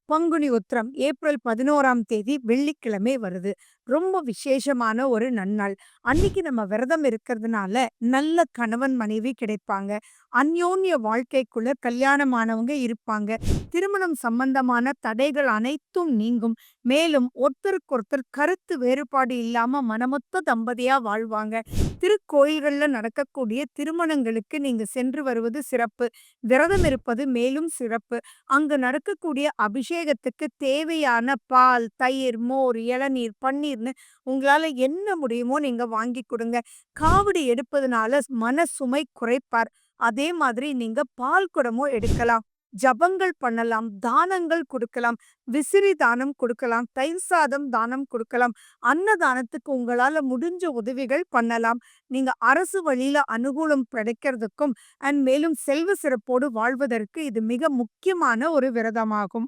Panguni Uthiram April 11ஆம் தேதி வெள்ளிக்கிழமை வருது. ரொம்ப விசேஷமான ஒரு நன்னாள். அன்னைக்கு நம்ம விரதம் இருக்கிறதுனால நல்ல கணவன், மனைவி கிடைப்பாங்க. அந்யோன்ய வாழ்க்கைக்குள்ள கல்யாணமானவங்க இருப்பாங்க. திருமணம் சம்பந்தமான தடைகள் அனைத்தும் நீங்கும். மேலும் ஒருத்தருக்கொருத்தர் கருத்து வேறுபாடு இல்லாம மனமொத்த தம்பதியா வாழ்வாங்க. திருக்கோயில்கள்ல நடக்கக்கூடிய திருமணங்களுக்கு நீங்க சென்று வருவது சிறப்பு. விரதம் இருப்பது மேலும் சிறப்பு. அங்கு நடக்கக்கூடிய அபிஷேகத்துக்கு தேவையான பால், தயிர், மோர், இளநீர், பன்னீர்ன்னு உங்களால என்ன முடியுமோ நீங்க வாங்கி குடுங்க. காவடி எடுப்பதனால மன சுமை குறைப்பார். அதே மாதிரி நீங்க பால் குடமும் எடுக்கலாம். ஜபங்கள் பண்ணலாம், தானங்கள் குடுக்கலாம், விசிறி தானம் குடுக்கலாம், தயிர் சாதம் தானம் குடுக்கலாம், அன்னதானத்துக்கு உங்களால முடிஞ்ச உதவிகள் பண்ணலாம். நீங்க அரசு வழியில அனுகூலம் கிடைக்கிறதுக்கும் மேலும் செல்வ சிறப்போடு வாழ்வதற்கு இது மிக முக்கியமான ஒரு விரதமாகும்.